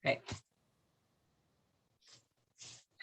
Okay.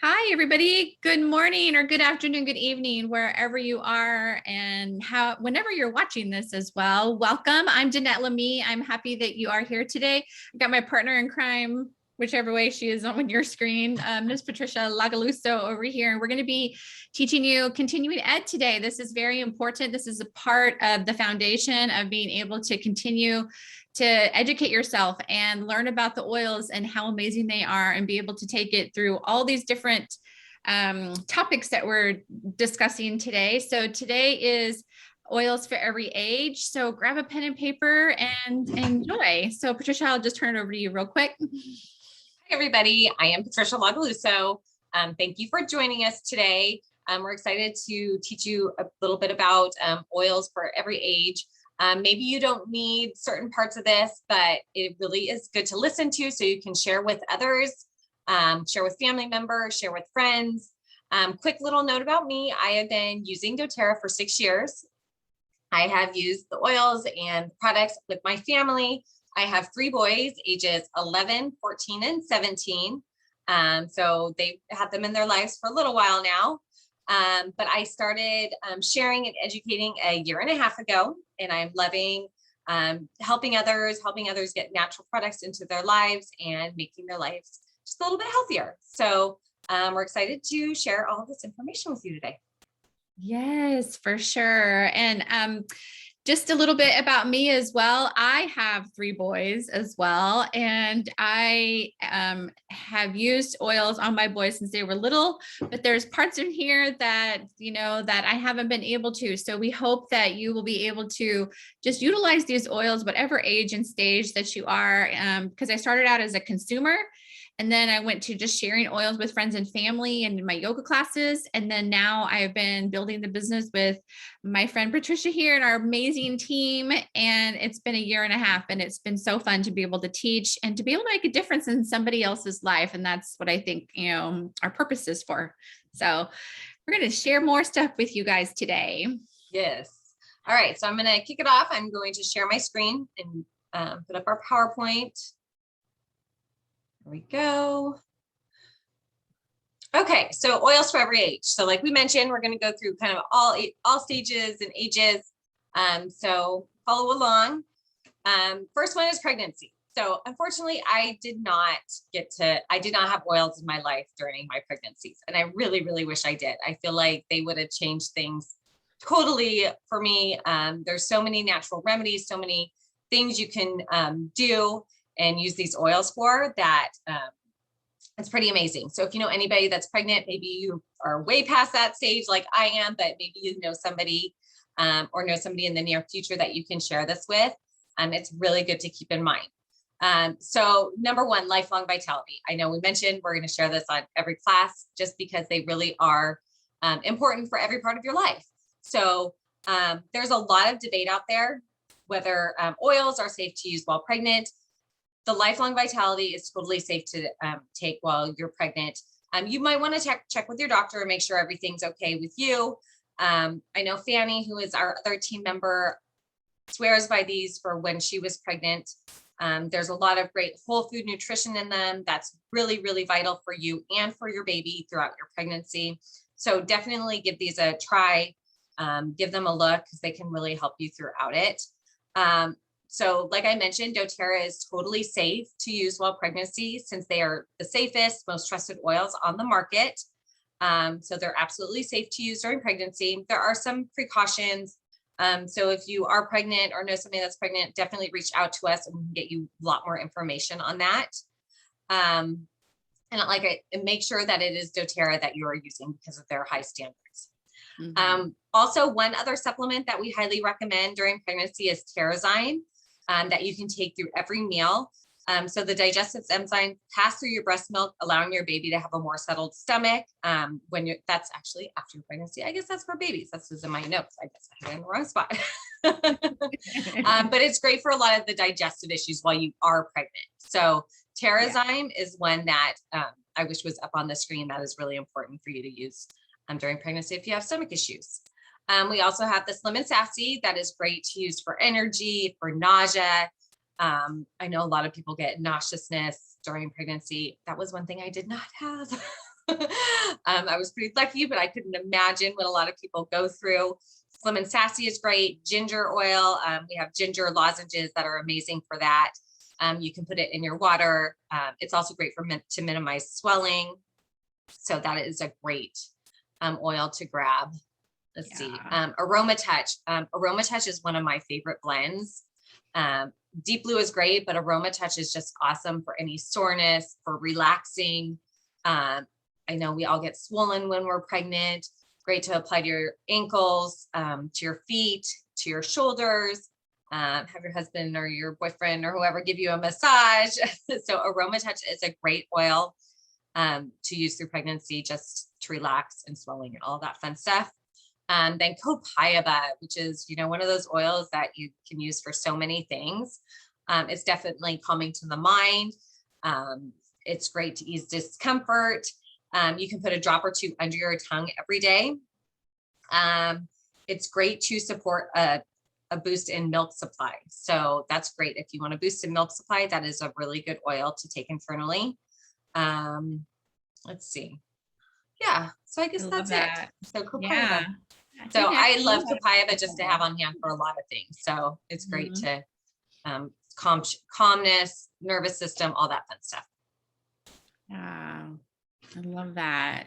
Hi, everybody. Good morning or good afternoon, good evening, wherever you are and whenever you're watching this as well. Welcome. I'm Jeanette Lemie. I'm happy that you are here today. I've got my partner in crime, whichever way she is on your screen, Ms. Patricia Lagaluso over here. And we're going to be teaching you continuing ed today. This is very important. This is a part of the foundation of being able to continue to educate yourself and learn about the oils and how amazing they are and be able to take it through all these different topics that we're discussing today. So today is oils for every age. So grab a pen and paper and enjoy. So Patricia, I'll just turn it over to you real quick. Hi, everybody. I am Patricia Lagaluso. Thank you for joining us today. We're excited to teach you a little bit about oils for every age. Maybe you don't need certain parts of this, but it really is good to listen to so you can share with others, share with family members, share with friends. Quick little note about me. I have been using doTERRA for 6 years. I have used the oils and products with my family. I have 3 boys, ages 11, 14, and 17. So they've had them in their lives for a little while now. But I started sharing and educating a 1.5 years ago, and I'm loving helping others get natural products into their lives and making their lives just a little bit healthier. So we're excited to share all of this information with you today. Yes, for sure. And just a little bit about me as well. I have 3 boys as well, and I have used oils on my boys since they were little, but there's parts in here that, that I haven't been able to. So we hope that you will be able to just utilize these oils, whatever age and stage that you are, because I started out as a consumer. And then I went to just sharing oils with friends and family and in my yoga classes. And then now I've been building the business with my friend Patricia here and our amazing team. And it's been 1.5 years, and it's been so fun to be able to teach and to be able to make a difference in somebody else's life. And that's what I think, our purpose is for. So we're going to share more stuff with you guys today. Yes. All right. So I'm going to kick it off. I'm going to share my screen and put up our PowerPoint. There we go. Okay, so oils for every age. So like we mentioned, we're going to go through kind of all stages and ages. So follow along. First one is pregnancy. So unfortunately, I did not have oils in my life during my pregnancies. And I really, really wish I did. I feel like they would have changed things totally for me. There's so many natural remedies, so many things you can do and use these oils for that. It's pretty amazing. So if you know anybody that's pregnant, maybe you are way past that stage like I am, but maybe you know somebody or know somebody in the near future that you can share this with. It's really good to keep in mind. So number 1, lifelong vitality. I know we mentioned we're going to share this on every class just because they really are important for every part of your life. So there's a lot of debate out there whether oils are safe to use while pregnant. The lifelong vitality is totally safe to take while you're pregnant. You might want to check with your doctor and make sure everything's okay with you. I know Fanny, who is our other team member, swears by these for when she was pregnant. There's a lot of great whole food nutrition in them. That's really, really vital for you and for your baby throughout your pregnancy. So definitely give these a try. Give them a look because they can really help you throughout it. So like I mentioned, doTERRA is totally safe to use while pregnancy since they are the safest, most trusted oils on the market. So they're absolutely safe to use during pregnancy. There are some precautions. So if you are pregnant or know somebody that's pregnant, definitely reach out to us and we can get you a lot more information on that. And make sure that it is doTERRA that you are using because of their high standards. Mm-hmm. Also, one other supplement that we highly recommend during pregnancy is Terrazyme. That you can take through every meal. So the digestive enzymes pass through your breast milk, allowing your baby to have a more settled stomach. That's actually after your pregnancy. I guess that's for babies. That's what's in my notes. I guess I had it in the wrong spot. But it's great for a lot of the digestive issues while you are pregnant. So Terrazyme is one that I wish was up on the screen. That is really important for you to use during pregnancy if you have stomach issues. We also have this lemon sassy that is great to use for energy, for nausea. I know a lot of people get nauseousness during pregnancy. That was one thing I did not have. I was pretty lucky, but I couldn't imagine what a lot of people go through. Slim and Sassy is great. Ginger oil. We have ginger lozenges that are amazing for that. You can put it in your water. It's also great to minimize swelling. So that is a great oil to grab. Let's see. Aroma Touch. Aroma Touch is one of my favorite blends. Deep Blue is great, but Aroma Touch is just awesome for any soreness, for relaxing. I know we all get swollen when we're pregnant. Great to apply to your ankles, to your feet, to your shoulders. Have your husband or your boyfriend or whoever give you a massage. So Aroma Touch is a great oil to use through pregnancy, just to relax and swelling and all that fun stuff. Then copaiba, which is, one of those oils that you can use for so many things. It's definitely calming to the mind. It's great to ease discomfort. You can put a drop or two under your tongue every day. It's great to support a boost in milk supply. So that's great. If you want to boost in milk supply, that is a really good oil to take internally. Let's see. Yeah. So I guess that's it. So copaiba. Yeah. So I love copaiba just to have on hand for a lot of things. So it's great to calmness, nervous system, all that fun stuff. Yeah, I love that.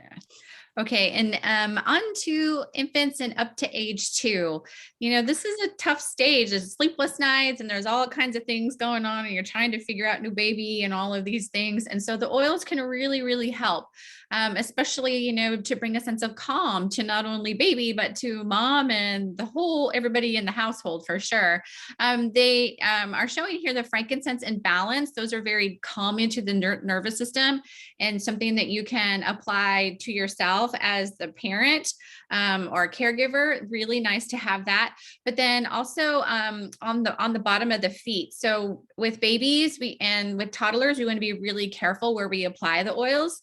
Okay. And on to infants and up to age 2. This is a tough stage. There's sleepless nights and there's all kinds of things going on and you're trying to figure out new baby and all of these things. And so the oils can really, really help, especially, to bring a sense of calm to not only baby, but to mom and everybody in the household for sure. They are showing here the frankincense and balance. Those are very calming to the nervous system and something that you can apply to yourself as the parent or caregiver. Really nice to have that. But then also on the bottom of the feet. So with babies and with toddlers, we want to be really careful where we apply the oils.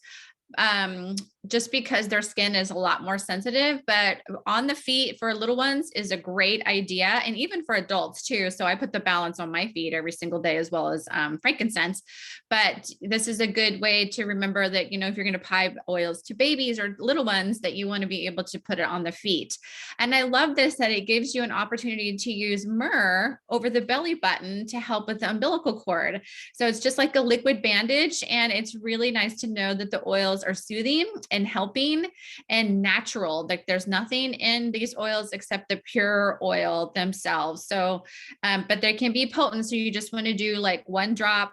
Just because their skin is a lot more sensitive, but on the feet for little ones is a great idea. And even for adults too. So I put the balance on my feet every single day, as well as frankincense. But this is a good way to remember that, if you're going to apply oils to babies or little ones, that you want to be able to put it on the feet. And I love this, that it gives you an opportunity to use myrrh over the belly button to help with the umbilical cord. So it's just like a liquid bandage. And it's really nice to know that the oils are soothing and helping and natural. Like there's nothing in these oils except the pure oil themselves. So, but they can be potent. So you just want to do like 1 drop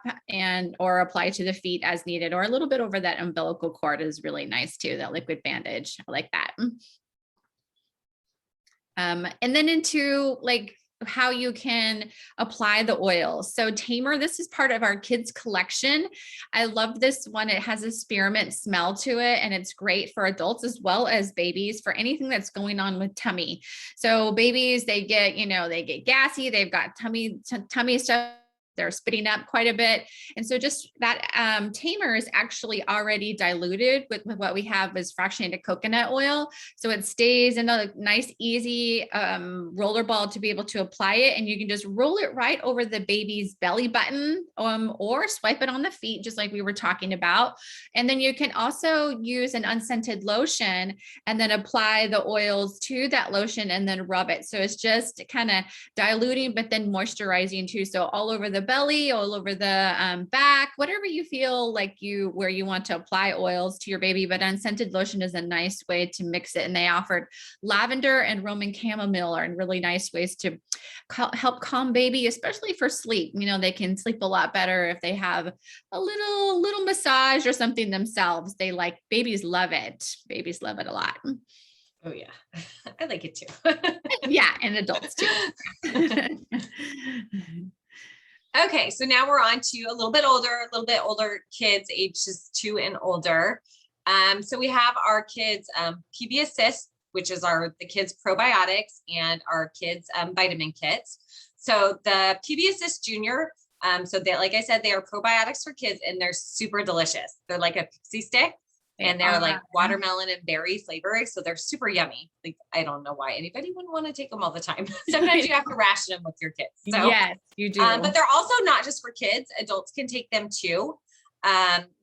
or apply to the feet as needed, or a little bit over that umbilical cord is really nice too. That liquid bandage. I like that. And then into like how you can apply the oils. So Tamer, this is part of our kids collection. I love this one. It has a spearmint smell to it, and it's great for adults as well as babies for anything that's going on with tummy. So babies, they get gassy. They've got tummy stuff. They're spitting up quite a bit. And so just that Tamer is actually already diluted with what we have is fractionated coconut oil. So it stays in a nice, easy roller ball to be able to apply it. And you can just roll it right over the baby's belly button or swipe it on the feet, just like we were talking about. And then you can also use an unscented lotion and then apply the oils to that lotion and then rub it. So it's just kind of diluting, but then moisturizing too. So all over the belly, all over the back, whatever you feel like where you want to apply oils to your baby. But unscented lotion is a nice way to mix it. And they offered lavender and Roman chamomile are really nice ways to help calm baby, especially for sleep. They can sleep a lot better if they have a little massage or something themselves. Babies love it. Babies love it a lot. Oh yeah. I like it too. Yeah. And adults too. Okay, so now we're on to a little bit older kids, ages 2 and older. So we have our kids PB Assist, which is the kids probiotics, and our kids vitamin kits. So the PB Assist Junior, so they, like I said, they are probiotics for kids, and they're super delicious. They're like a pixie stick. and they're like watermelon and berry flavored. So they're super yummy. Like, I don't know why anybody wouldn't want to take them all the time. Sometimes you have to ration them with your kids. So, yes, you do. But they're also not just for kids. Adults can take them too.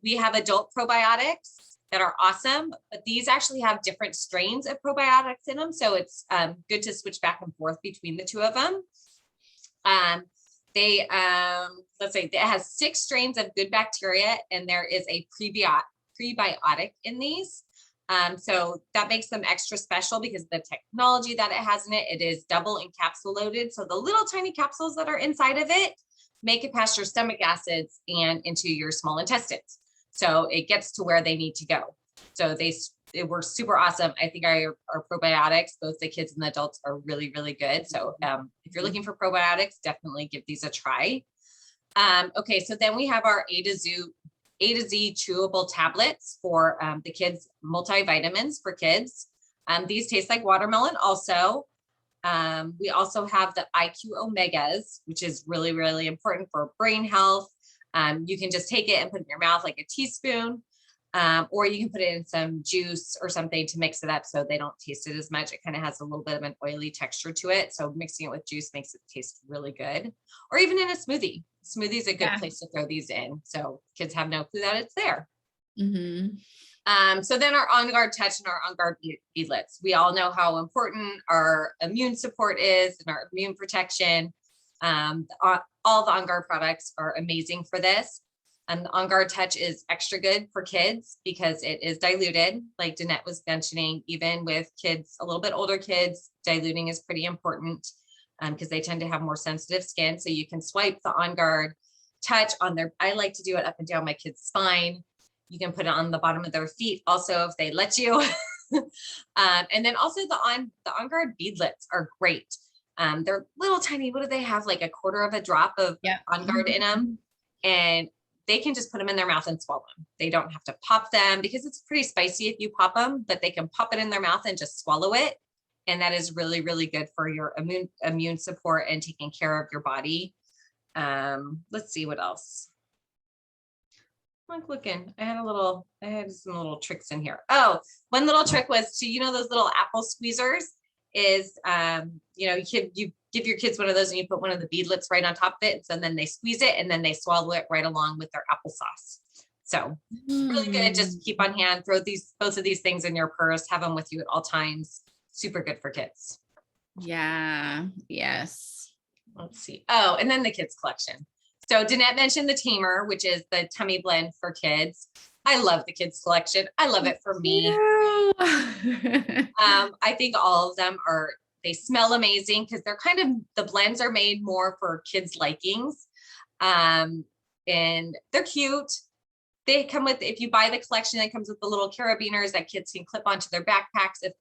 We have adult probiotics that are awesome, but these actually have different strains of probiotics in them. So it's good to switch back and forth between the two of them. Let's say it has 6 strains of good bacteria, and there is a prebiotic in these. So that makes them extra special because the technology that it has in it, it is double encapsulated. So the little tiny capsules that are inside of it make it past your stomach acids and into your small intestines. So it gets to where they need to go. So they were super awesome. I think our probiotics, both the kids and the adults, are really, really good. So if you're looking for probiotics, definitely give these a try. Okay, so then we have our A to Z chewable tablets for the kids, multivitamins for kids. These taste like watermelon also. We also have the IQ Omegas, which is really, really important for brain health. You can just take it and put it in your mouth like a teaspoon, or you can put it in some juice or something to mix it up so they don't taste it as much. It kind of has a little bit of an oily texture to it. So mixing it with juice makes it taste really good. Or even in a smoothie. Smoothie is a good place to throw these in. So kids have no clue that it's there. Mm-hmm. So then our On Guard Touch and our On Guard beadlets. We all know how important our immune support is and our immune protection. All the On Guard products are amazing for this. And the On Guard Touch is extra good for kids because it is diluted. Like Danette was mentioning, even with kids, a little bit older kids, diluting is pretty important because they tend to have more sensitive skin. So you can swipe the On Guard Touch on their, I like to do it up and down my kid's spine. You can put it on the bottom of their feet also, if they let you. And then also the On Guard beadlets are great. They're little tiny, what do they have? Like a quarter of a drop of On Guard in them. And they can just put them in their mouth and swallow them. They don't have to pop them because it's pretty spicy if you pop them, but they can pop it in their mouth and just swallow it. And that is really, really good for your immune support and taking care of your body. Let's see what else. I'm looking. I had some little tricks in here. Oh, one little trick was to, those little apple squeezers is, you give your kids one of those and you put one of the beadlets right on top of it. And then they squeeze it and then they swallow it right along with their applesauce. So really good. Just keep on hand, throw both of these things in your purse, have them with you at all times. Super good for kids. Yeah. Yes. Let's see. Oh, and then the kids collection. So Danette mentioned the Tamer, which is the tummy blend for kids. I love the kids collection. I love it for me. I think all of them they smell amazing because the blends are made more for kids' likings. And they're cute. They come with, if you buy the collection, it comes with the little carabiners that kids can clip onto their backpacks if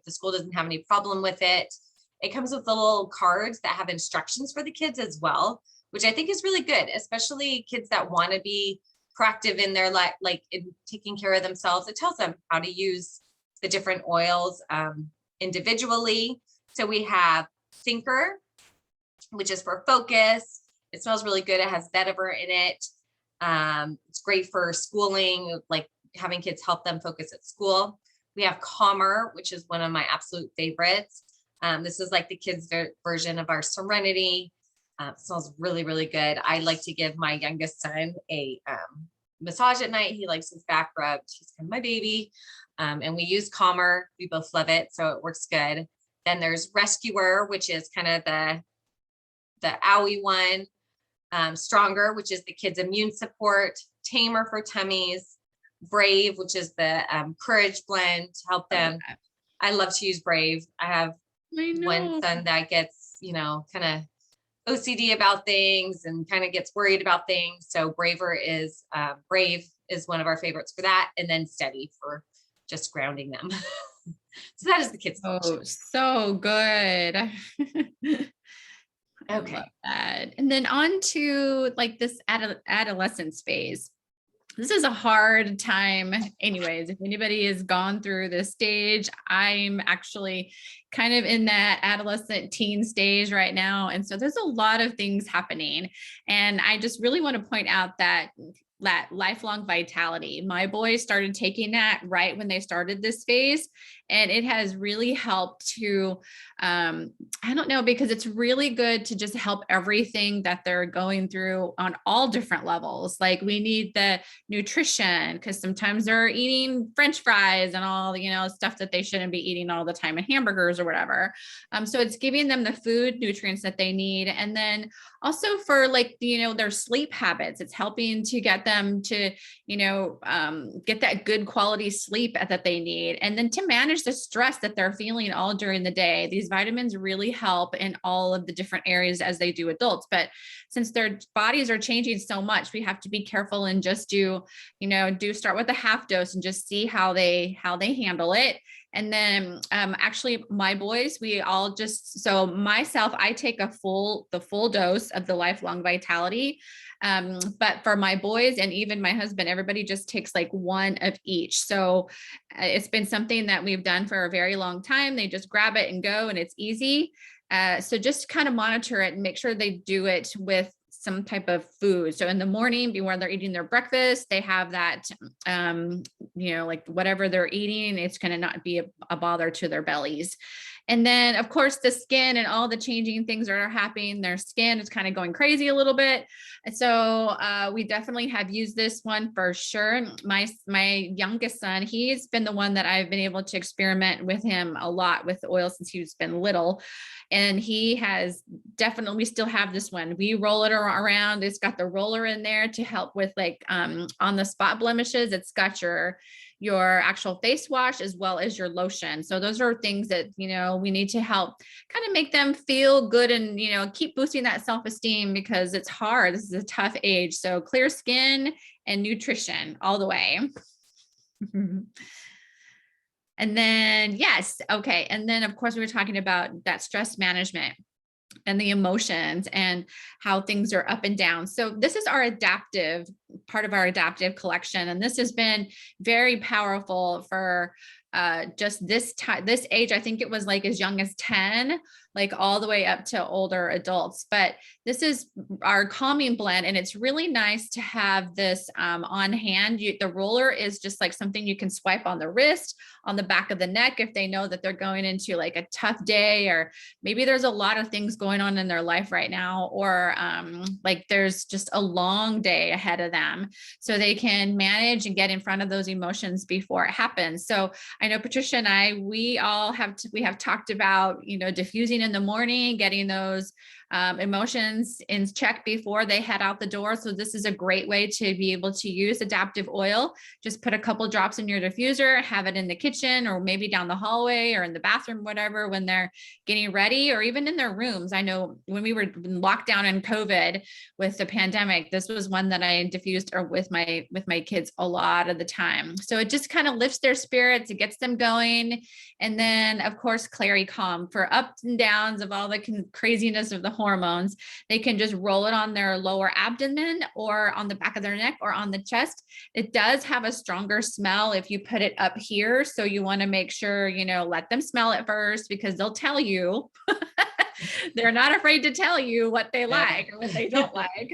the school doesn't have any problem with it. It comes with the little cards that have instructions for the kids as well, which I think is really good, especially kids that want to be proactive in their life, like in taking care of themselves. It tells them how to use the different oils individually. So we have Thinker, which is for focus. It smells really good. It has vetiver in it. It's great for schooling, like having kids help them focus at school. We have Calmer, which is one of my absolute favorites. This is like the kids' version of our Serenity. It smells really, really good. I like to give my youngest son a massage at night. He likes his back rubbed. He's kind of my baby. And we use Calmer. We both love it. So it works good. Then there's Rescuer, which is kind of the owie one. Stronger, which is the kids' immune support. Tamer for tummies. Brave, which is the courage blend to help them. I love to use Brave. I have one son that gets, kind of OCD about things and kind of gets worried about things. So Brave is one of our favorites for that. And then Steady for just grounding them. So that is the kids. Oh, so good. I Okay. love that. And then on to like this adolescence phase. This is a hard time anyways. If anybody has gone through this stage, I'm actually kind of in that adolescent teen stage right now. And so there's a lot of things happening. And I just really want to point out that that lifelong vitality. My boys started taking that right when they started this phase, and it has really helped to, I don't know, because it's really good to just help everything that they're going through on all different levels. Like we need the nutrition, because sometimes they're eating French fries and all, stuff that they shouldn't be eating all the time, and hamburgers or whatever. So it's giving them the food nutrients that they need. And then also for like, their sleep habits, it's helping to get them to, get that good quality sleep that they need. And then to manage the stress that they're feeling all during the day. These vitamins really help in all of the different areas as they do adults. But since their bodies are changing so much, we have to be careful and just do start with a half dose and just see how they handle it. And then actually my boys, we all just, so myself, I take the full dose of the lifelong vitality. But for my boys and even my husband, everybody just takes like one of each. So it's been something that we've done for a very long time. They just grab it and go, and it's easy. So just kind of monitor it and make sure they do it with some type of food. So in the morning, before they're eating their breakfast, they have that, like whatever they're eating, it's going to not be a bother to their bellies. And then of course the skin and all the changing things that are happening, their skin is kind of going crazy a little bit. And so we definitely have used this one for sure. My youngest son, he's been the one that I've been able to experiment with him a lot with the oil since he's been little. And he has definitely, we still have this one. We roll it around. It's got the roller in there to help with like on the spot blemishes. It's got your actual face wash as well as your lotion. So those are things that, we need to help kind of make them feel good and, keep boosting that self-esteem, because it's hard. This is a tough age. So clear skin and nutrition all the way. And then, yes. Okay. And then of course we were talking about that stress management and the emotions and how things are up and down. So this is our part of our adaptive collection. And this has been very powerful for just this age. I think it was like as young as 10, like all the way up to older adults. But this is our calming blend, and it's really nice to have this on hand. The roller is just like something you can swipe on the wrist, on the back of the neck, if they know that they're going into like a tough day, or maybe there's a lot of things going on in their life right now, or like there's just a long day ahead of them, so they can manage and get in front of those emotions before it happens. So I know Patricia and we have talked about, diffusing in the morning, getting those emotions in check before they head out the door. So this is a great way to be able to use adaptive oil. Just put a couple drops in your diffuser, have it in the kitchen or maybe down the hallway or in the bathroom, whatever, when they're getting ready, or even in their rooms. I know when we were locked down in COVID with the pandemic, this was one that I diffused with my kids a lot of the time. So it just kind of lifts their spirits, it gets them going. And then of course, Clary Calm for ups and downs of all the craziness of the hormones. They can just roll it on their lower abdomen or on the back of their neck or on the chest. It does have a stronger smell if you put it up here. So you want to make sure, let them smell it first, because they'll tell you. They're not afraid to tell you what they like or what they don't like.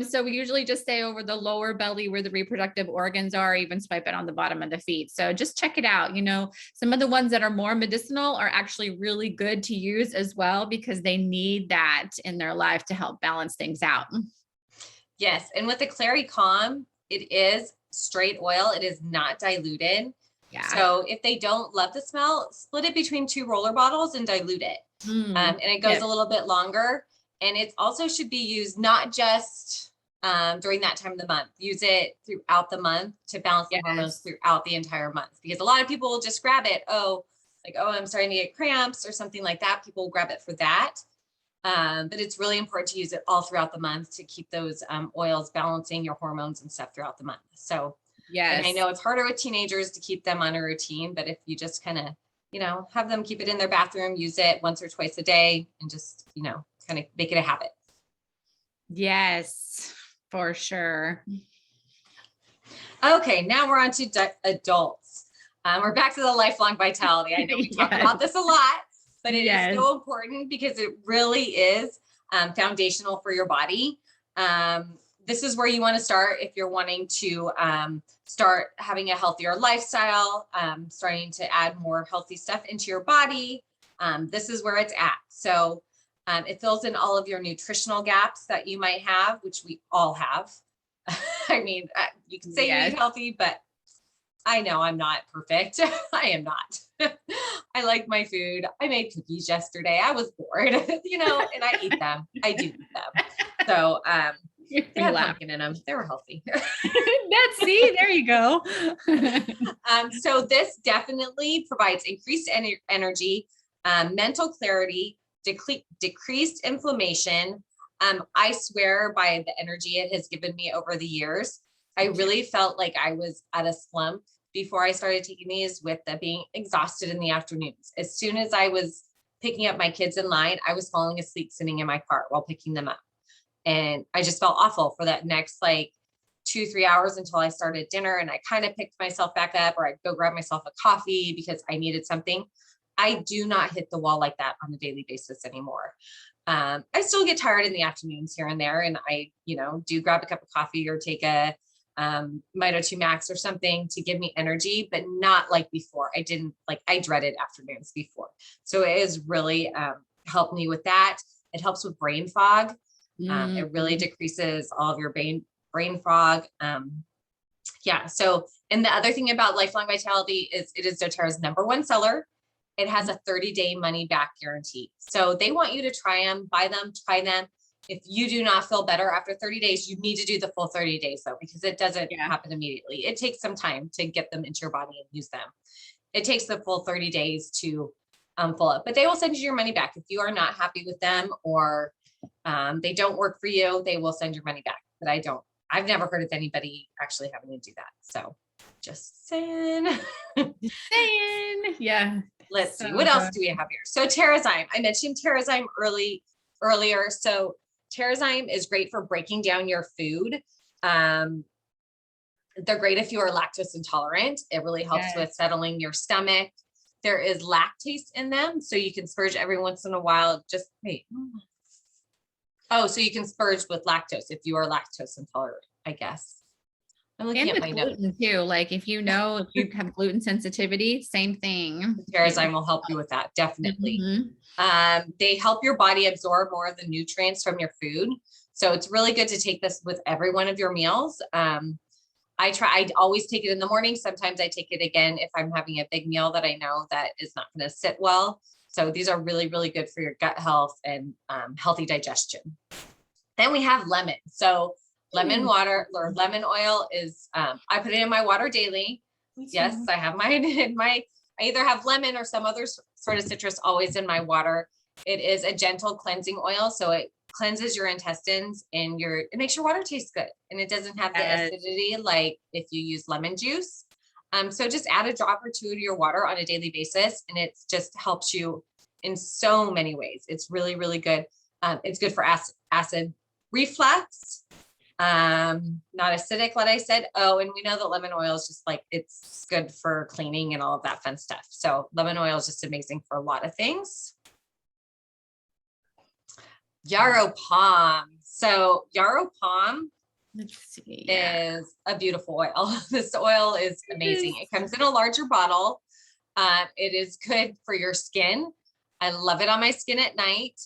So we usually just stay over the lower belly where the reproductive organs are, even swipe it on the bottom of the feet. So just check it out. Some of the ones that are more medicinal are actually really good to use as well, because they need that in their life to help balance things out. Yes. And with the Clary Calm, it is straight oil. It is not diluted. Yeah. So if they don't love the smell, split it between 2 roller bottles and dilute it. And it goes a little bit longer. And it also should be used not just during that time of the month. Use it throughout the month to balance the hormones throughout the entire month. Because a lot of people will just grab it. I'm starting to get cramps or something like that. People will grab it for that. But it's really important to use it all throughout the month to keep those oils balancing your hormones and stuff throughout the month. So yes. And I know it's harder with teenagers to keep them on a routine, but if you just kind of, have them keep it in their bathroom, use it once or twice a day, and just, kind of make it a habit. Yes, for sure. Okay, now we're on to adults. We're back to the lifelong vitality. I know we talk about this a lot, but it is so important because it really is foundational for your body. this is where you want to start if you're wanting to start having a healthier lifestyle, starting to add more healthy stuff into your body. This is where it's at. So it fills in all of your nutritional gaps that you might have, which we all have. I mean, you can say you eat healthy, but I know I'm not perfect. I am not. I like my food. I made cookies yesterday. I was bored, and I eat them. I do eat them. So they had pumpkin in them. They were healthy. See, there you go. So this definitely provides increased energy, mental clarity, decreased inflammation. I swear by the energy it has given me over the years. I really felt like I was at a slump before I started taking these, with being exhausted in the afternoons. As soon as I was picking up my kids in line, I was falling asleep sitting in my car while picking them up. And I just felt awful for that next 2-3 hours until I started dinner, and I kind of picked myself back up, or I'd go grab myself a coffee because I needed something. I do not hit the wall like that on a daily basis anymore. I still get tired in the afternoons here and there, and I, do grab a cup of coffee or take a Mito 2 Max or something to give me energy, but not like before. I dreaded afternoons before. So it has really helped me with that. It helps with brain fog. It really decreases all of your brain fog. So, and the other thing about Lifelong Vitality is it is doTERRA's #1 seller. It has a 30-day money back guarantee. So they want you to try them, buy them, try them. If you do not feel better after 30 days, you need to do the full 30 days though, because it doesn't happen immediately. It takes some time to get them into your body and use them. It takes the full 30 days to fill up, but they will send you your money back. If you are not happy with them, or they don't work for you, they will send your money back. But I've never heard of anybody actually having to do that. So just saying. Yeah. Let's see, what else do we have here? So Terrazyme, I mentioned Terrazyme earlier. So Terrazyme is great for breaking down your food. They're great if you are lactose intolerant. It really helps with settling your stomach. There is lactase in them, so you can spurge every once in a while. So you can spurge with lactose if you are lactose intolerant, I guess. I'm looking at my notes too. If you have gluten sensitivity, same thing. Terrazyme will help you with that. Definitely. They help your body absorb more of the nutrients from your food. So it's really good to take this with every one of your meals. I always take it in the morning. Sometimes I take it again if I'm having a big meal that I know that is not going to sit well. So these are really, really good for your gut health and healthy digestion. Then we have lemon. So lemon water or lemon oil is, I put it in my water daily. Yes, I have mine in I either have lemon or some other sort of citrus always in my water. It is a gentle cleansing oil. So it cleanses your intestines and it makes your water taste good. And it doesn't have the acidity like if you use lemon juice. So just add a drop or two to your water on a daily basis. And it just helps you in so many ways. It's really, really good. It's good for acid reflux. Not acidic, like I said. Oh, and we know that lemon oil is just it's good for cleaning and all of that fun stuff. So lemon oil is just amazing for a lot of things. Yarrow Palm. So Yarrow Palm is a beautiful oil. This oil is amazing. It comes in a larger bottle. It is good for your skin. I love it on my skin at night.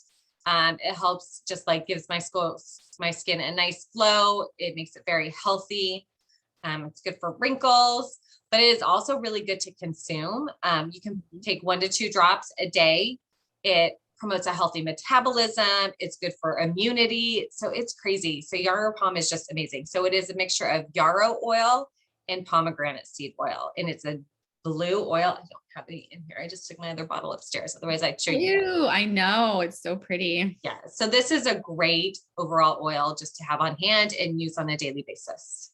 It helps just gives my skin a nice glow. It makes it very healthy. It's good for wrinkles, but it is also really good to consume. You can take 1 to 2 drops a day. It promotes a healthy metabolism. It's good for immunity. So it's crazy. So yarrow palm is just amazing. So it is a mixture of yarrow oil and pomegranate seed oil. And it's a blue oil. I don't have any in here. I just took my other bottle upstairs. Otherwise I'd show you. I know. It's so pretty. Yeah. So this is a great overall oil just to have on hand and use on a daily basis.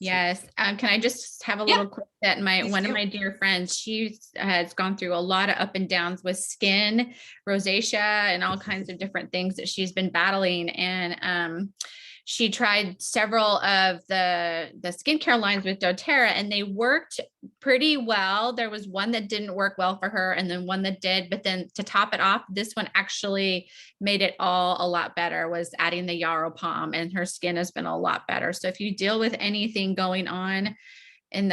Yes. Can I just have a little quick that one of my dear friends, she has gone through a lot of up and downs with skin, rosacea, and all kinds of different things that she's been battling. And she tried several of the skincare lines with doTERRA, and they worked pretty well. There was one that didn't work well for her, and then one that did. But then to top it off, this one actually made it all a lot better, was adding the Yarrow Balm, and her skin has been a lot better. So if you deal with anything going on in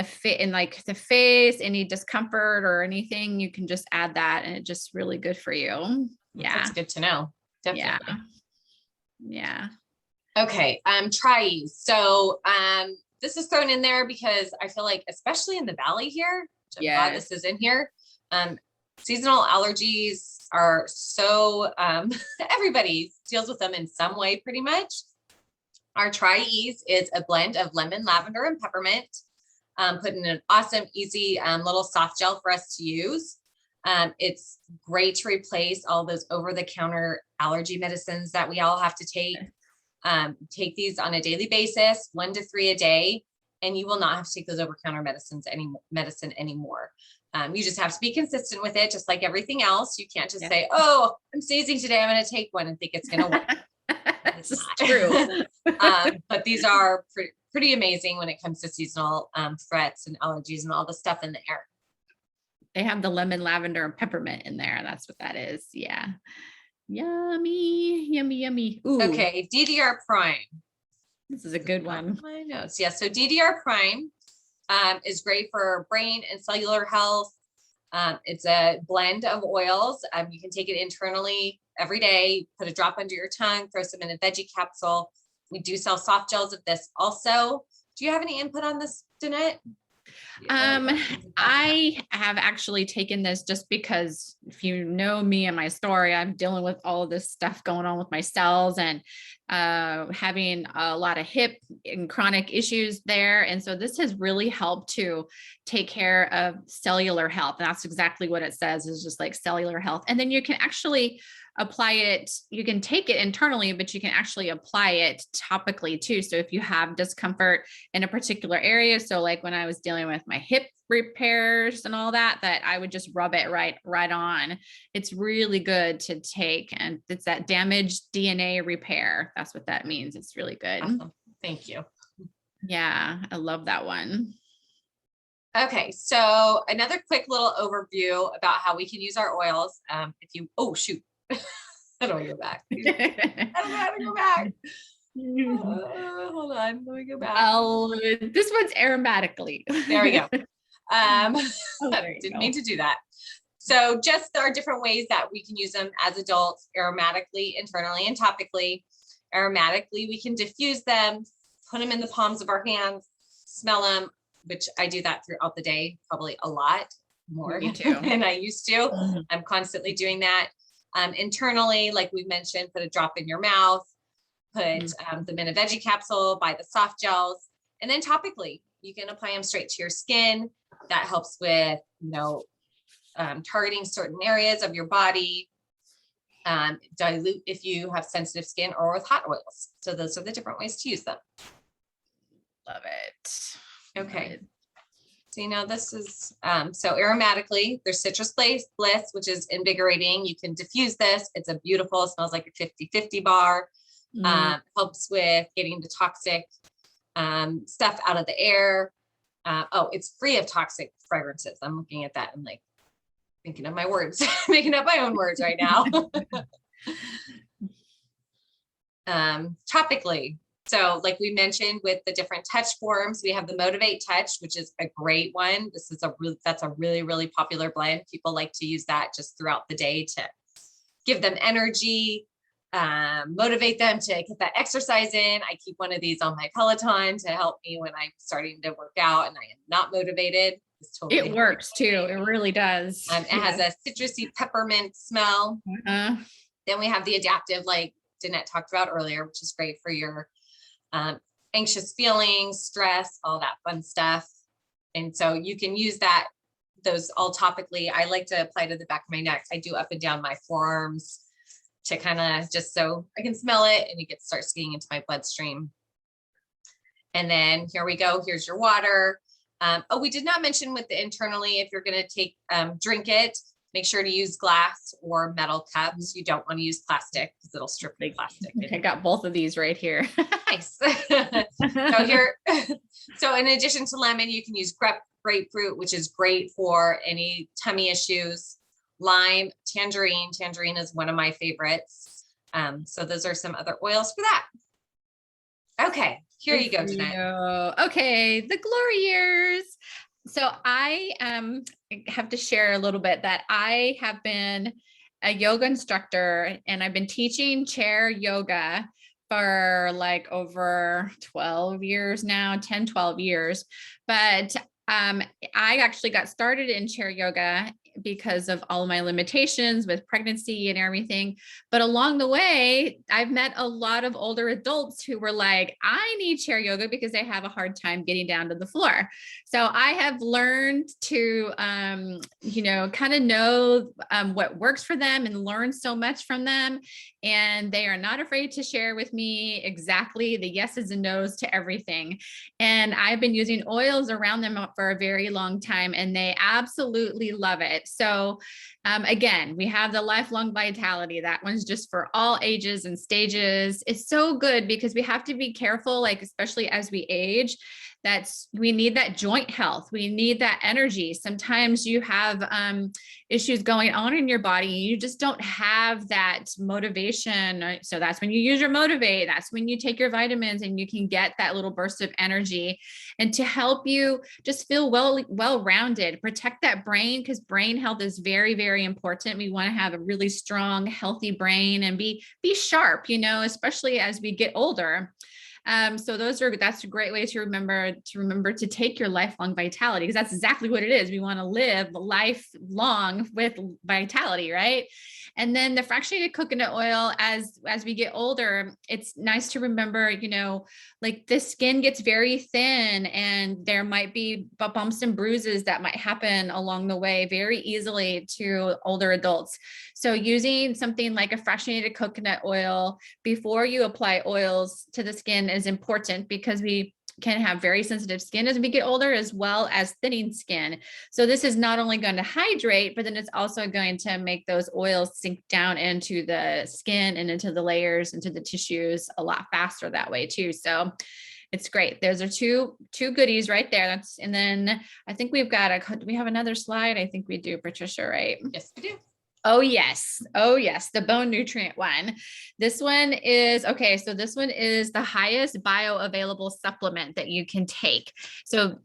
like the face, any discomfort or anything, you can just add that, and it's just really good for you. Yeah. That's good to know. Definitely. Yeah. Okay. Triease. So, this is thrown in there because I feel like, especially in the Valley here, which I'm glad this is in here. Seasonal allergies are so, everybody deals with them in some way, pretty much. Our Triease is a blend of lemon, lavender, and peppermint. Put in an awesome, easy little soft gel for us to use. It's great to replace all those over-the-counter allergy medicines that we all have to take. Take these on a daily basis, 1 to 3 a day, and you will not have to take those over-counter medicine anymore. You just have to be consistent with it, just like everything else. You can't just say, "Oh, I'm sneezing today, I'm going to take one," and think it's going to work. It's true. But these are pretty amazing when it comes to seasonal threats and allergies and all the stuff in the air. They have the lemon, lavender, and peppermint in there. That's what that is. Yeah. Yummy, yummy, yummy. Ooh. Okay, DDR Prime. This is a good one. My notes. Yeah, so DDR Prime is great for brain and cellular health. It's a blend of oils. You can take it internally every day, put a drop under your tongue, throw some in a veggie capsule. We do sell soft gels of this also. Do you have any input on this, Danette? I have actually taken this just because, if you know me and my story, I'm dealing with all of this stuff going on with my cells, and having a lot of hip and chronic issues there. And so this has really helped to take care of cellular health. And that's exactly what it says, is just like cellular health. And then you can actually apply it. You can take it internally, but you can actually apply it topically too. So if you have discomfort in a particular area, so like when I was dealing with my hip repairs and all that, I would just rub it right on. It's really good to take, and it's that damaged DNA repair. That's what that means. It's really good. Awesome. Thank you. Yeah, I love that one. Okay, so another quick little overview about how we can use our oils. Oh shoot, how do I go back? I don't know how to go back. Hold on, let me go back. This one's aromatically. There we go. Didn't mean to do that. So just there are different ways that we can use them as adults, aromatically, internally, and topically. Aromatically, we can diffuse them, put them in the palms of our hands, smell them, which I do that throughout the day, probably a lot more than I used to. Mm-hmm. I'm constantly doing that. Internally, like we mentioned, put a drop in your mouth, put them in a veggie capsule, buy the soft gels, and then topically, you can apply them straight to your skin. That helps with, targeting certain areas of your body. Dilute if you have sensitive skin, or with hot oils. So those are the different ways to use them. Love it. Okay. So this is, so aromatically, there's citrus bliss, which is invigorating. You can diffuse this. It's a beautiful, smells like a 50-50 bar. Helps with getting the toxic stuff out of the air. It's free of toxic fragrances. I'm looking at that and like thinking of my words, making up my own words right now. Topically. So like we mentioned with the different touch forms, we have the Motivate Touch, which is a great one. That's a really, really popular blend. People like to use that just throughout the day to give them energy, motivate them to get that exercise in. I keep one of these on my Peloton to help me when I'm starting to work out and I am not motivated. It works too. It really does. It has a citrusy peppermint smell. Then we have the adaptive, like Danette talked about earlier, which is great for your anxious feelings, stress, all that fun stuff. And so you can use those all topically. I like to apply to the back of my neck. I do up and down my forearms to kind of just so I can smell it and it starts getting into my bloodstream. And then here we go. Here's your water. We did not mention with the internally, if you're going to drink it, Make sure to use glass or metal cups. You don't want to use plastic because it'll strip the plastic. I got both of these right here. Nice. So here, so in addition to lemon, you can use grapefruit, which is great for any tummy issues. Lime, tangerine. Tangerine is one of my favorites. So those are some other oils for that. Okay, here you go, Jeanette. Okay, the glory years. So I have to share a little bit that I have been a yoga instructor and I've been teaching chair yoga for like over 12 years now, 10, 12 years. But I actually got started in chair yoga because of all of my limitations with pregnancy and everything. But along the way, I've met a lot of older adults who were like, I need chair yoga because they have a hard time getting down to the floor. So I have learned to, kind of know what works for them and learn so much from them. And they are not afraid to share with me exactly the yeses and nos to everything. And I've been using oils around them for a very long time, and they absolutely love it. So again, we have the lifelong vitality. That one's just for all ages and stages. It's so good because we have to be careful, like, especially as we age, we need that joint health. We need that energy. Sometimes you have issues going on in your body. You just don't have that motivation. So that's when you use your Motivate. That's when you take your vitamins and you can get that little burst of energy, and to help you just feel well-rounded, protect that brain, because brain health is very, very important. We want to have a really strong, healthy brain and be sharp, especially as we get older. So that's a great way to remember to take your lifelong vitality, because that's exactly what it is. We want to live lifelong with vitality, right? And then the fractionated coconut oil, as we get older, it's nice to remember, like the skin gets very thin and there might be bumps and bruises that might happen along the way very easily to older adults. So using something like a fractionated coconut oil before you apply oils to the skin is important, because we can have very sensitive skin as we get older, as well as thinning skin. So this is not only going to hydrate, but then it's also going to make those oils sink down into the skin and into the layers, into the tissues a lot faster that way too. So it's great. Those are two goodies right there. And then I think we have another slide. I think we do, Patricia, right? Yes, we do. Oh, yes. The bone nutrient one. This one is, okay, so this one is the highest bioavailable supplement that you can take. So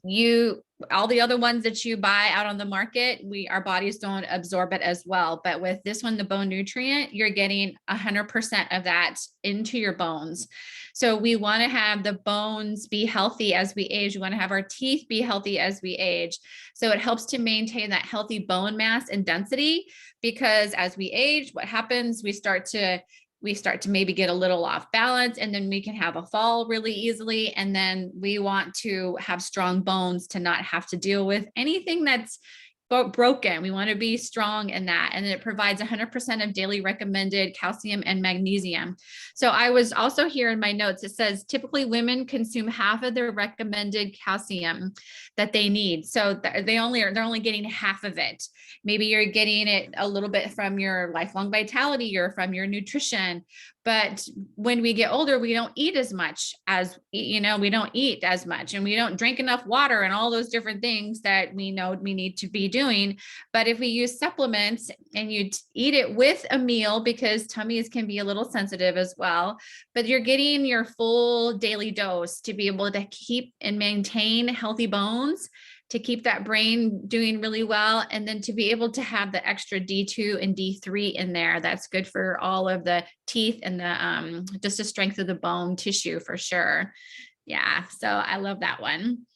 all the other ones that you buy out on the market, our bodies don't absorb it as well. But with this one, the bone nutrient, you're getting 100% of that into your bones. So we want to have the bones be healthy as we age. We want to have our teeth be healthy as we age. So it helps to maintain that healthy bone mass and density, because as we age, what happens? We start to maybe get a little off balance, and then we can have a fall really easily. And then we want to have strong bones to not have to deal with anything that's broken. We want to be strong in that. And it provides 100% of daily recommended calcium and magnesium. So I was also here in my notes, it says typically women consume half of their recommended calcium that they need. So they're only getting half of it. Maybe you're getting it a little bit from your lifelong vitality or from your nutrition. But when we get older, we don't eat as much we don't eat as much, and we don't drink enough water and all those different things that we know we need to be doing. But if we use supplements and you eat it with a meal, because tummies can be a little sensitive as well, but you're getting your full daily dose to be able to keep and maintain healthy bones, to keep that brain doing really well, and then to be able to have the extra D2 and D3 in there. That's good for all of the teeth and the just the strength of the bone tissue for sure. Yeah, so I love that one.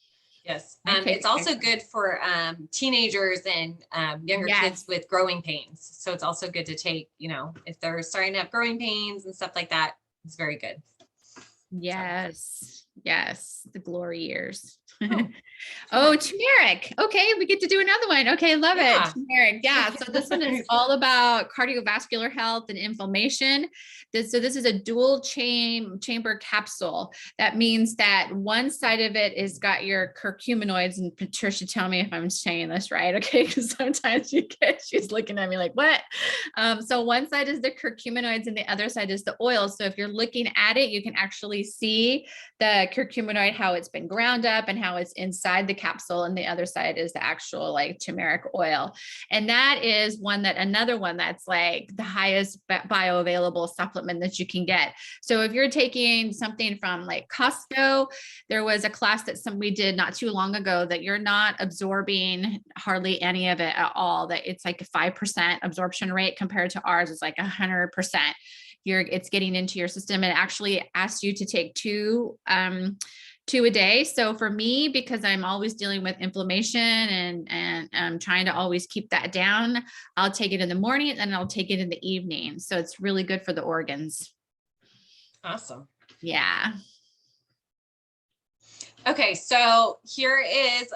Yes, it's also good for teenagers and younger kids with growing pains. So it's also good to take, if they're starting to have growing pains and stuff like that. It's very good. Yes. Yes, the glory years. Oh, Oh, turmeric. Okay, we get to do another one. Okay, love it. yeah. Turmeric. Yeah. So this one is all about cardiovascular health and inflammation. So this is a dual chamber capsule. That means that one side of it is got your curcuminoids, and Patricia, tell me if I'm saying this right. Okay, because sometimes she's looking at me like, what? So one side is the curcuminoids and the other side is the oil. So if you're looking at it, you can actually see the curcuminoid, how it's been ground up and how it's inside the capsule. And the other side is the actual like turmeric oil. And that is another one that's like the highest bioavailable supplement that you can get. So if you're taking something from like Costco, there was a class that we did not too long ago that you're not absorbing hardly any of it at all, that it's like a 5% absorption rate compared to ours is like 100%. It's getting into your system, and actually asks you to take two a day. So for me, because I'm always dealing with inflammation and I'm trying to always keep that down, I'll take it in the morning and I'll take it in the evening. So it's really good for the organs. Awesome. Yeah. Okay, so here is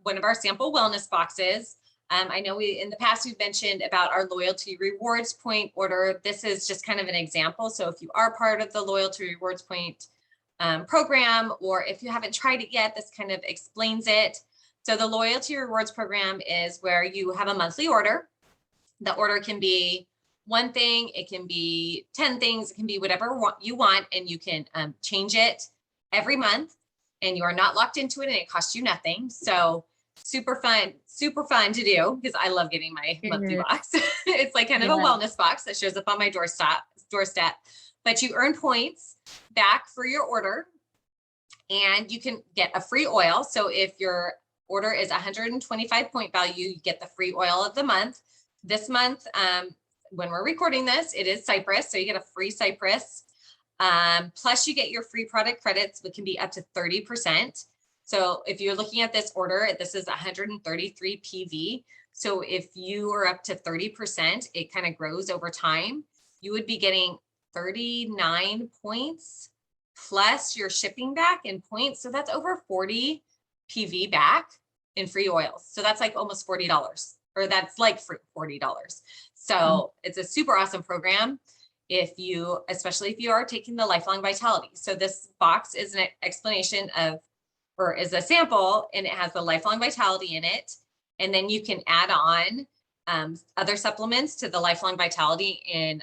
one of our sample wellness boxes. I know in the past we've mentioned about our loyalty rewards point order. This is just kind of an example. So if you are part of the loyalty rewards point program, or if you haven't tried it yet, this kind of explains it. So the loyalty rewards program is where you have a monthly order. The order can be one thing, it can be 10 things, it can be whatever you want, and you can change it every month, and you are not locked into it, and it costs you nothing. So super fun to do, because I love getting my monthly box. It's like kind of a wellness box that shows up on my doorstep, but you earn points back for your order, and you can get a free oil. So if your order is 125 point value, you get the free oil of the month. This month, when we're recording this, it is cypress, so you get a free cypress. Plus you get your free product credits, which can be up to 30%. So if you're looking at this order, this is 133 PV. So if you are up to 30%, it kind of grows over time. You would be getting 39 points plus your shipping back in points. So that's over 40 PV back in free oils. So that's like almost $40, or that's like $40. So it's a super awesome program. Especially if you are taking the lifelong vitality. So this box is an explanation of, or is a sample, and it has the lifelong vitality in it. And then you can add on other supplements to the lifelong vitality in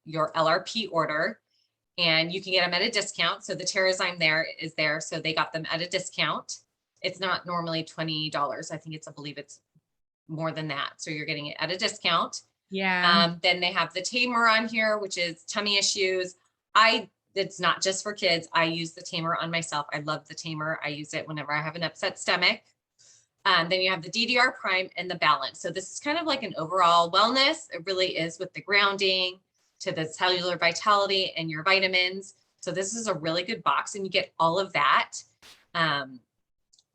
your LRP order, and you can get them at a discount. So the Terrazyme is there. So they got them at a discount. It's not normally $20. I believe it's more than that. So you're getting it at a discount. Yeah. Then they have the tamer on here, which is tummy issues. It's not just for kids. I use the tamer on myself. I love the tamer. I use it whenever I have an upset stomach. Then you have the DDR prime and the balance. So this is kind of like an overall wellness. It really is, with the grounding to the cellular vitality and your vitamins. So this is a really good box, and you get all of that.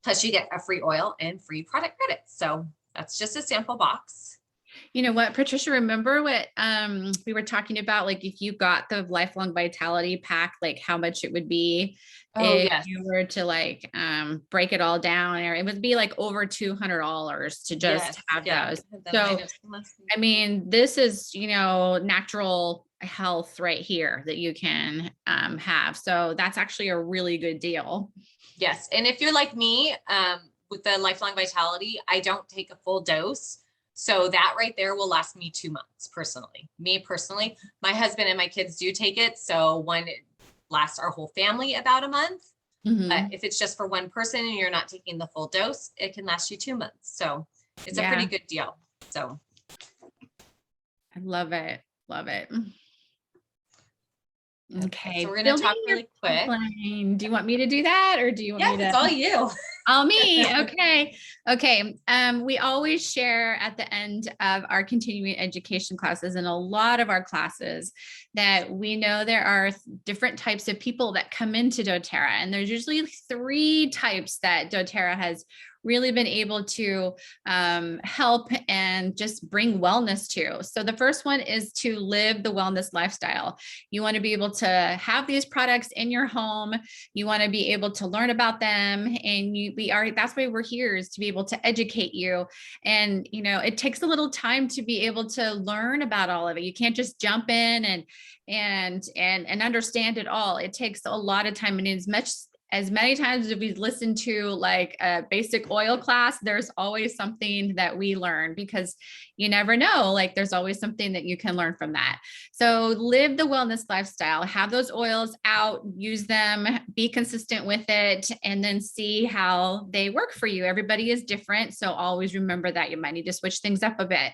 Plus you get a free oil and free product credits. So that's just a sample box. You know what, Patricia, remember what we were talking about, like if you got the lifelong vitality pack, like how much it would be if you were to like break it all down, or it would be like over $200 to just have those. So I mean, this is, natural health right here that you can have. So that's actually a really good deal. Yes. And if you're like me, with the lifelong vitality, I don't take a full dose. So that right there will last me 2 months personally. My husband and my kids do take it. So it lasts our whole family about a month. Mm-hmm. But if it's just for one person and you're not taking the full dose, it can last you 2 months. So it's a pretty good deal. So I love it. Love it. Okay. So we're going to talk really quick. Do you want me to do that, or do you want me to? It's all you. Oh, me. Okay. Okay. We always share at the end of our continuing education classes, and a lot of our classes, that we know there are different types of people that come into doTERRA, and there's usually 3 types that doTERRA has really been able to help and just bring wellness to. So the first one is to live the wellness lifestyle. You want to be able to have these products in your home. You want to be able to learn about them, and that's why we're here, is to be able to educate you. And it takes a little time to be able to learn about all of it. You can't just jump in and understand it all. It takes a lot of time, and as many times as we've listened to like a basic oil class, there's always something that we learn, because you never know, like there's always something that you can learn from that. So live the wellness lifestyle, have those oils out, use them, be consistent with it, and then see how they work for you. Everybody is different. So always remember that you might need to switch things up a bit.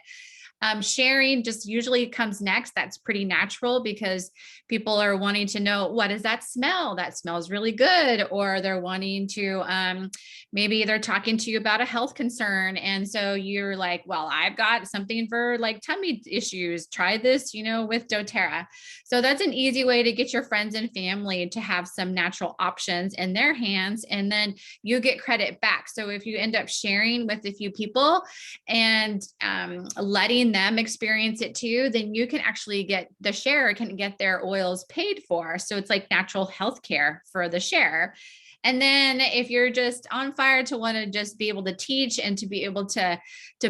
Sharing just usually comes next. That's pretty natural, because people are wanting to know, what does that smell? That smells really good. Or they're wanting to, maybe they're talking to you about a health concern. And so you're like, well, I've got something for like tummy issues. Try this, with doTERRA. So that's an easy way to get your friends and family to have some natural options in their hands. And then you get credit back. So if you end up sharing with a few people and letting them experience it too, then you can actually get the sharer can get their oils paid for. So it's like natural health care for the sharer. And then if you're just on fire to want to just be able to teach and to be able to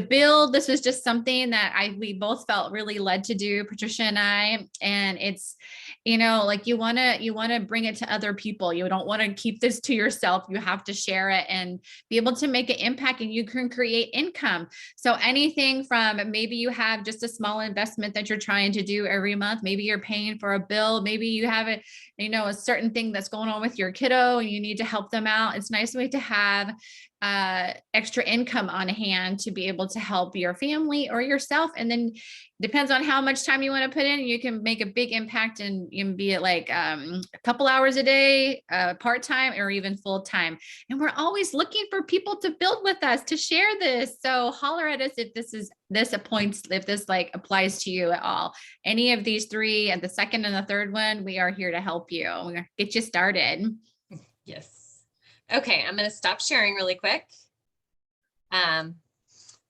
build, this was just something that we both felt really led to do, Patricia and I. And it's, like you want to bring it to other people. You don't want to keep this to yourself. You have to share it and be able to make an impact, and you can create income. So anything from, maybe you have just a small investment that you're trying to do every month. Maybe you're paying for a bill. Maybe you have a certain thing that's going on with your kiddo and you need to help them out. It's a nice way to have extra income on hand to be able to help your family or yourself. And then depends on how much time you want to put in. You can make a big impact, and you can be at like a couple hours a day, part-time, or even full-time. And we're always looking for people to build with us, to share this. So holler at us if this like applies to you at all. Any of these three, and the second and the third one, we are here to help you. We're going to get you started. Yes. Okay, I'm going to stop sharing really quick.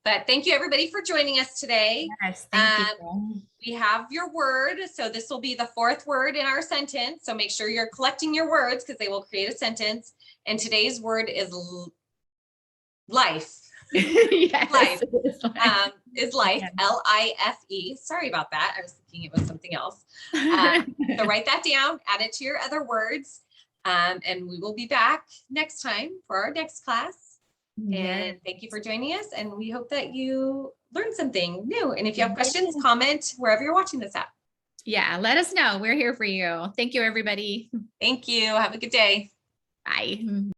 But thank you everybody for joining us today. Yes, thank you. We have your word. So this will be the fourth word in our sentence. So make sure you're collecting your words, because they will create a sentence. And today's word is life. Yes, life. Is life. Yes. L-I-F-E. Sorry about that. I was thinking it was something else. So write that down, add it to your other words. And we will be back next time for our next class. And thank you for joining us. And we hope that you learned something new. And if you have questions, comment wherever you're watching this at. Yeah, let us know. We're here for you. Thank you, everybody. Thank you. Have a good day. Bye.